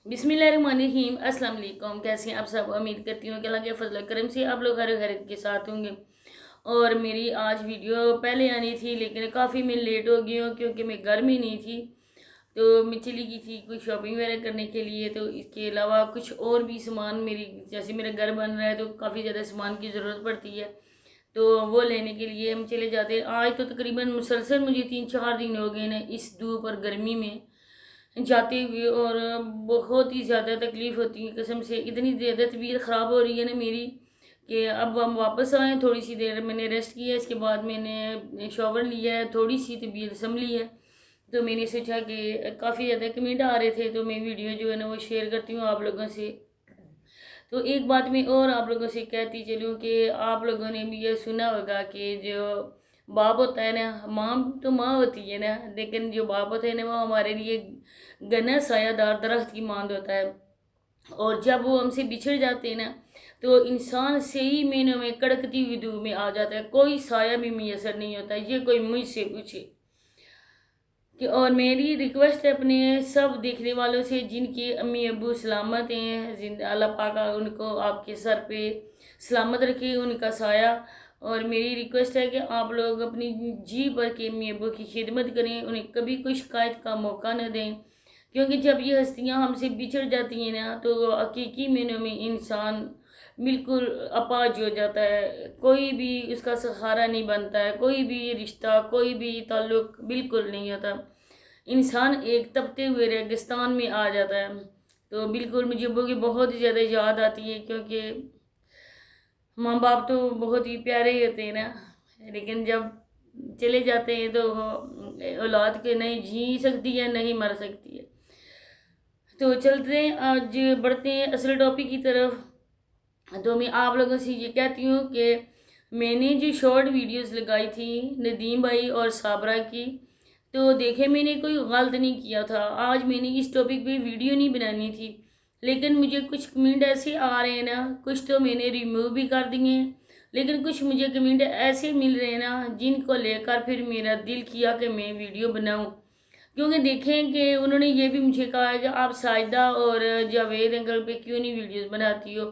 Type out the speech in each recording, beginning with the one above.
बिस्मिल्लाहिर्रहमानिर्रहीम। अस्सलाम वालेकुम। कैसे हैं आप सब? उम्मीद करती हूँ कि अल्लाह के फजल करम से आप लोग हर खैरियत के साथ होंगे। और मेरी आज वीडियो पहले आनी थी लेकिन काफ़ी मैं लेट हो गई हूँ क्योंकि मैं घर में नहीं थी। तो मैं चली गई थी कुछ शॉपिंग वगैरह करने के लिए। तो इसके अलावा कुछ और भी सामान मेरी, जैसे मेरा घर बन रहा है तो काफ़ी ज़्यादा सामान की ज़रूरत पड़ती है, तो वो लेने के लिए हम चले जाते हैं। आज तो तकरीबन मुसलसल मुझे 3-4 दिन हो गए ना इस धूप और गर्मी में जाते हुए, और बहुत ही ज़्यादा तकलीफ़ होती है कसम से। इतनी ज़्यादा तबीयत ख़राब हो रही है ना मेरी कि अब हम वापस आए। थोड़ी सी देर मैंने रेस्ट किया, इसके बाद मैंने शॉवर लिया है, थोड़ी सी तबीयत संभली है। तो मैंने सोचा कि काफ़ी ज़्यादा कमेंट आ रहे थे तो मैं वीडियो जो है ना वो शेयर करती हूँ आप लोगों से। तो एक बात मैं और आप लोगों से कहती चलूँ कि आप लोगों ने भी ये सुना होगा कि जो बाप होता है ना, माँ तो माँ होती है ना, लेकिन जो बाप होता है ना वो हमारे लिए घना सायादार दरख्त की मांद होता है। और जब वो हमसे बिछड़ जाते हैं ना तो इंसान सही महीनों में कड़कती हुई धूप में आ जाता है, कोई साया भी मैसर नहीं होता। ये कोई मुझसे पूछे कि, और मेरी रिक्वेस्ट है अपने सब देखने वालों से जिनके अम्मी अब्बू सलामत हैं, अल्लाह पाक उनको आपके सर पे सलामत रखे, उनका साया। और मेरी रिक्वेस्ट है कि आप लोग अपनी जी भर के अम्मी अब्बू की खिदमत करें, उन्हें कभी कोई शिकायत का मौका न दें, क्योंकि जब ये हस्तियां हमसे बिछड़ जाती हैं ना तो हकीकी मायनों में इंसान बिल्कुल अपाज हो जाता है। कोई भी उसका सहारा नहीं बनता है, कोई भी रिश्ता, कोई भी ताल्लुक बिल्कुल नहीं होता। इंसान एक तपते हुए रेगिस्तान में आ जाता है। तो बिल्कुल मुझे वो की बहुत ही ज़्यादा याद आती है, क्योंकि माँ बाप तो बहुत ही प्यारे ही होते हैं ना, लेकिन जब चले जाते हैं तो औलाद के नहीं जी सकती है नहीं मर सकती है। तो चलते हैं, आज बढ़ते हैं असल टॉपिक की तरफ। तो मैं आप लोगों से ये कहती हूँ कि मैंने जो शॉर्ट वीडियोस लगाई थी नदीम भाई और साबरा की, तो देखे मैंने कोई गलत नहीं किया था। आज मैंने इस टॉपिक पे वीडियो नहीं बनानी थी, लेकिन मुझे कुछ कमेंट ऐसे आ रहे हैं ना, कुछ तो मैंने रिमूव भी कर दिए हैं, लेकिन कुछ मुझे कमेंट ऐसे मिल रहे हैं ना जिनको लेकर फिर मेरा दिल किया कि मैं वीडियो बनाऊँ। क्योंकि देखें कि उन्होंने ये भी मुझे कहा है कि आप साजिदा और जावेद अंकल पे क्यों नहीं वीडियोस बनाती हो।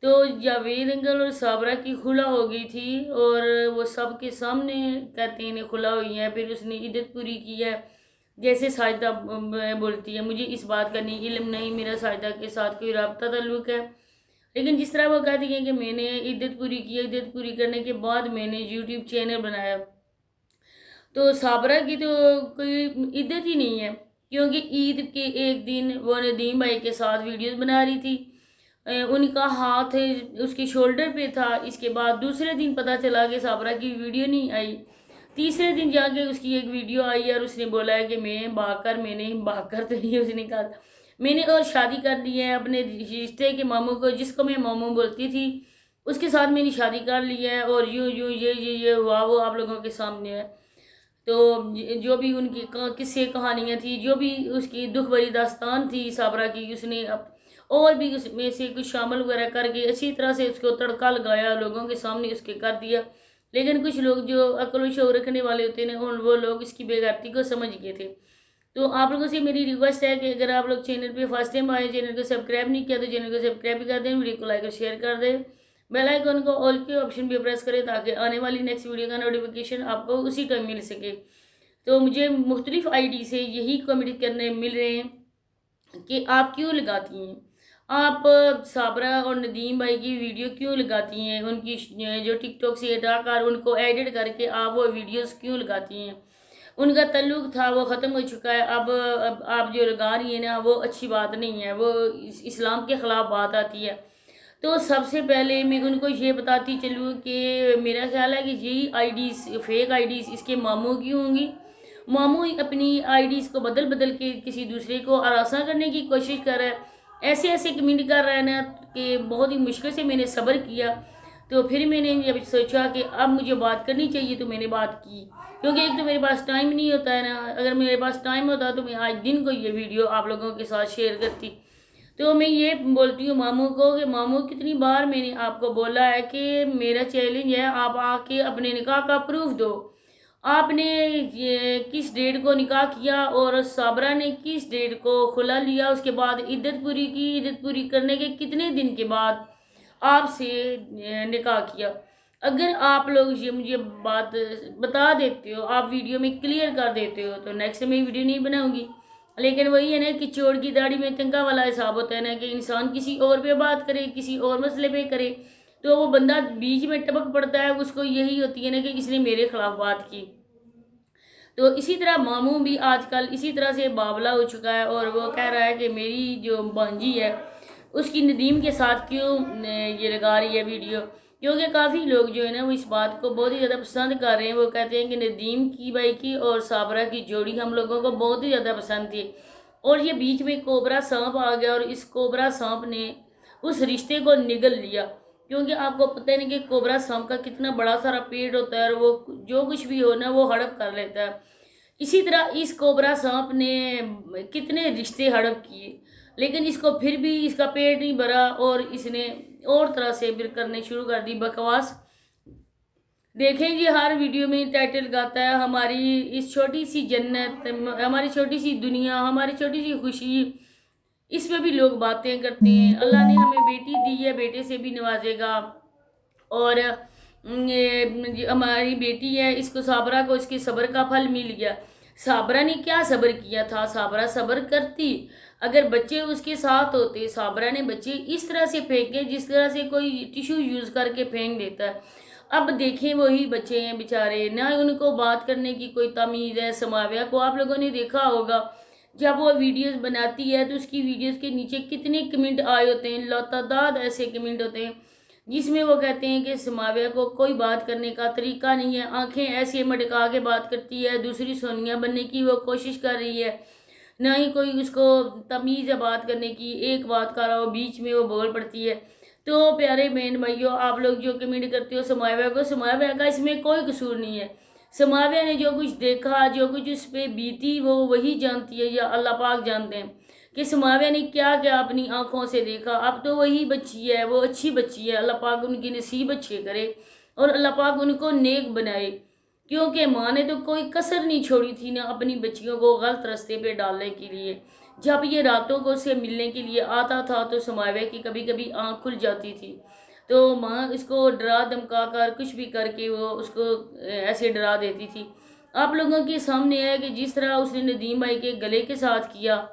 तो जावेद अंकल और साबरा की खुला हो गई थी और वो सबके सामने कहते हैं खुला हुई है, फिर उसने इद्दत पूरी की है जैसे साजिदा बोलती है। मुझे इस बात का नहीं इल्म नहीं, मेरा साजिदा के साथ कोई रब्ता ताल्लुक है, लेकिन जिस तरह वो कहती हैं कि मैंने इद्दत पूरी की है, इद्दत पूरी करने के बाद मैंने यूट्यूब चैनल बनाया, तो साबरा की तो कोई इद्दत ही नहीं है, क्योंकि ईद के एक दिन वो नदीम भाई के साथ वीडियोस बना रही थी। उनका हाथ उसके शोल्डर पे था। इसके बाद दूसरे दिन पता चला कि साबरा की वीडियो नहीं आई। तीसरे दिन जाके उसकी एक वीडियो आई और उसने बोला है कि मैंने भागकर तो नहीं, उसने कहा मैंने और शादी कर ली है अपने रिश्ते के मामू को, जिसको मैं मामू बोलती थी, उसके साथ मैंने शादी कर ली है, और यूँ यूँ ये हुआ वो आप लोगों के सामने है। तो जो भी उनकी किस्से कहानियाँ थी, जो भी उसकी दुख भरी दास्तान थी साबरा की, उसने और भी उसमें से कुछ शामिल वगैरह करके अच्छी तरह से उसको तड़का लगाया, लोगों के सामने उसके कर दिया। लेकिन कुछ लोग जो अक्ल व शऊर रखने वाले होते हैं उन वो लोग इसकी बेगैरती को समझ गए थे। तो आप लोगों से मेरी रिक्वेस्ट है कि अगर आप लोग चैनल पे फर्स्ट टाइम आए, चैनल को सब्सक्राइब नहीं किया तो चैनल को सब्सक्राइब भी कर दें, वीडियो को लाइक और शेयर कर दें, बेल आइकन को ऑल के ऑप्शन पे प्रेस करें ताकि आने वाली नेक्स्ट वीडियो का नोटिफिकेशन आपको उसी टाइम मिल सके। तो मुझे मुख्तलिफ आईडी से यही कमेंट करने मिल रहे हैं कि आप क्यों लगाती हैं, आप साबरा और नदीम भाई की वीडियो क्यों लगाती हैं, उनकी जो टिकटॉक से हटाकर उनको एडिट करके आप वो वीडियोस क्यों लगाती हैं। उनका तल्लुक था वो ख़त्म हो चुका है। अब आप जो लगा रही हैं ना वो अच्छी बात नहीं है, वो इस्लाम के ख़िलाफ़ बात आती है। तो सबसे पहले मैं उनको ये बताती चलूँ कि मेरा ख्याल है कि यही आईडीज़ फेक आईडीज़ इसके मामू की होंगी। मामू अपनी आईडीज़ को बदल बदल के किसी दूसरे को आरासा करने की कोशिश कर रहा है, ऐसे ऐसे कमेंट कर रहा है ना कि बहुत ही मुश्किल से मैंने सब्र किया। तो फिर मैंने जब सोचा कि अब मुझे बात करनी चाहिए तो मैंने बात की, क्योंकि एक तो मेरे पास टाइम नहीं होता है ना। अगर मेरे पास टाइम होता तो मैं आज दिन को ये वीडियो आप लोगों के साथ शेयर करती। तो मैं ये बोलती हूँ मामू को कि मामू कितनी बार मैंने आपको बोला है कि मेरा चैलेंज है, आप आके अपने निकाह का प्रूफ दो। آپ نے کس ڈیٹ کو نکاح کیا اور صابرہ نے کس ڈیٹ کو خلا لیا، اس کے بعد عدت پوری کی، عدت پوری کرنے کے کتنے دن کے بعد آپ سے نکاح کیا؟ اگر آپ لوگ یہ مجھے بات بتا دیتے ہو، آپ ویڈیو میں کلیئر کر دیتے ہو، تو نیکسٹ میں ویڈیو نہیں بناؤں گی۔ لیکن وہی ہے نا کہ چور کی داڑھی میں تنکا والا حساب ہوتا ہے نا، کہ انسان کسی اور پہ بات کرے، کسی اور مسئلے پہ کرے، تو وہ بندہ بیچ میں ٹپک پڑتا ہے، اس کو یہی ہوتی ہے نا کہ اس نے میرے خلاف بات کی۔ تو اسی طرح ماموں بھی آج کل اسی طرح سے باولا ہو چکا ہے، اور وہ کہہ رہا ہے کہ میری جو بانجی ہے اس کی ندیم کے ساتھ کیوں یہ لگا رہی ہے ویڈیو، کیونکہ کافی لوگ جو ہے نا وہ اس بات کو بہت ہی زیادہ پسند کر رہے ہیں۔ وہ کہتے ہیں کہ ندیم کی بھائی کی اور صابرہ کی جوڑی ہم لوگوں کو بہت ہی زیادہ پسند تھی، اور یہ بیچ میں کوبرا سانپ آ گیا، اور اس کوبرا سانپ نے اس رشتے کو نگل لیا۔ کیونکہ آپ کو پتہ نہیں کہ کوبرا سانپ کا کتنا بڑا سارا پیڑ ہوتا ہے، اور وہ جو کچھ بھی ہو نا وہ ہڑپ کر لیتا ہے۔ اسی طرح اس کوبرا سانپ نے کتنے رشتے ہڑپ کیے، لیکن اس کو پھر بھی اس کا پیٹ نہیں بھرا، اور اس نے اور طرح سے پھر کرنے شروع کر دی بکواس۔ دیکھیں جی، ہر ویڈیو میں ٹائٹل گاتا ہے ہماری اس چھوٹی سی جنت، ہماری چھوٹی سی دنیا، ہماری چھوٹی سی خوشی، اس میں بھی لوگ باتیں کرتے ہیں۔ اللہ نے ہمیں بیٹی دی ہے، بیٹے سے بھی نوازے گا، اور ہماری بیٹی ہے، اس کو صابرہ کو اس کے صبر کا پھل مل گیا۔ صابرہ نے کیا صبر کیا تھا؟ صابرہ صبر کرتی اگر بچے اس کے ساتھ ہوتے۔ صابرہ نے بچے اس طرح سے پھینکے جس طرح سے کوئی ٹیشو یوز کر کے پھینک دیتا ہے۔ اب دیکھیں وہی بچے ہیں بیچارے، نہ ان کو بات کرنے کی کوئی تمیز ہے۔ سماویہ کو آپ لوگوں نے دیکھا ہوگا، جب وہ ویڈیوز بناتی ہے تو اس کی ویڈیوز کے نیچے کتنے کمنٹ آئے ہوتے ہیں، لاتعداد ایسے کمنٹ ہوتے ہیں جس میں وہ کہتے ہیں کہ سماویہ کو کوئی بات کرنے کا طریقہ نہیں ہے، آنکھیں ایسے مٹکا کے بات کرتی ہے، دوسری سونیا بننے کی وہ کوشش کر رہی ہے، نہ ہی کوئی اس کو تمیز ہے بات کرنے کی، ایک بات کر رہا ہو بیچ میں وہ بول پڑتی ہے۔ تو پیارے بہن بھائیو، آپ لوگ جو کمنٹ کرتے ہو سماویہ کو، سماویہ کا اس میں کوئی قصور نہیں ہے۔ سماویہ نے جو کچھ دیکھا، جو کچھ اس پہ بیتی، وہ وہی جانتی ہے، یا اللہ پاک جانتے ہیں کہ سماویہ نے کیا کیا اپنی آنکھوں سے دیکھا۔ اب تو وہی بچی ہے، وہ اچھی بچی ہے، اللہ پاک ان کی نصیب اچھے کرے، اور اللہ پاک ان کو نیک بنائے، کیونکہ ماں نے تو کوئی کسر نہیں چھوڑی تھی نا اپنی بچیوں کو غلط راستے پہ ڈالنے کے لیے۔ جب یہ راتوں کو اسے ملنے کے لیے آتا تھا تو سماویہ کی کبھی کبھی آنکھ کھل جاتی تھی، تو ماں اس کو ڈرا دھمکا کر کچھ بھی کر کے وہ اس کو ایسے ڈرا دیتی تھی۔ آپ لوگوں کے سامنے ہے کہ جس طرح اس نے ندیم بھائی کے گلے کے ساتھ کیا،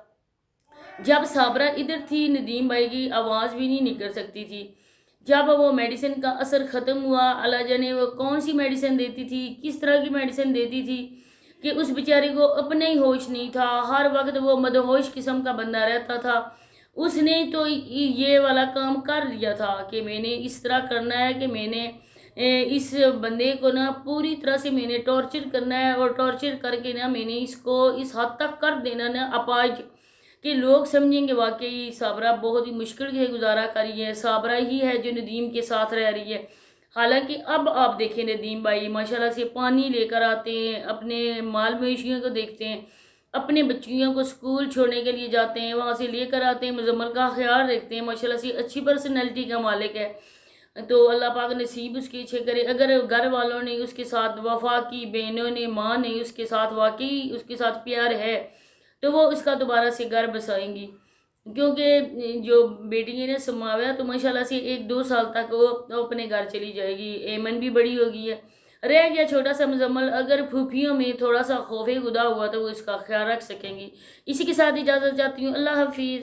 جب صابرہ ادھر تھی ندیم بھائی کی آواز بھی نہیں نکل سکتی تھی۔ جب وہ میڈیسن کا اثر ختم ہوا، اللہ جانے وہ کون سی میڈیسن دیتی تھی، کس طرح کی میڈیسن دیتی تھی کہ اس بیچارے کو اپنا ہی ہوش نہیں تھا، ہر وقت وہ مدہوش قسم کا بندہ رہتا تھا۔ اس نے تو یہ والا کام کر لیا تھا کہ میں نے اس طرح کرنا ہے کہ میں نے اس بندے کو نا پوری طرح سے میں نے ٹارچر کرنا ہے، اور ٹارچر کر کے نا میں نے اس کو اس حد تک کر دینا نا اپاہج کہ لوگ سمجھیں گے واقعی صابرہ بہت ہی مشکل سے گزارا کری ہے، صابرہ ہی ہے جو ندیم کے ساتھ رہ رہی ہے۔ حالانکہ اب آپ دیکھیں ندیم بھائی ماشاءاللہ سے پانی لے کر آتے ہیں، اپنے مال مویشیوں کو دیکھتے ہیں، اپنے بچیوں کو سکول چھوڑنے کے لیے جاتے ہیں، وہاں سے لے کر آتے ہیں، مزمل کا خیال رکھتے ہیں، ماشاءاللہ سے اچھی پرسنالٹی کا مالک ہے۔ تو اللہ پاک نصیب اس کے اچھے کرے۔ اگر گھر والوں نے اس کے ساتھ وفا کی، بہنوں نے، ماں نے اس کے ساتھ واقعی اس کے ساتھ پیار ہے، تو وہ اس کا دوبارہ سے گھر بسائیں گی، کیونکہ جو بیٹی ہے نا سماویہ، تو ماشاءاللہ سے 1-2 سال تک وہ اپنے گھر چلی جائے گی۔ ایمن بھی بڑی ہو گئی ہے، رہ گیا چھوٹا سا مزمل، اگر پھوپھیوں میں تھوڑا سا خوف خدا ہوا تو وہ اس کا خیال رکھ سکیں گی۔ اسی کے ساتھ اجازت چاہتی ہوں، اللہ حافظ۔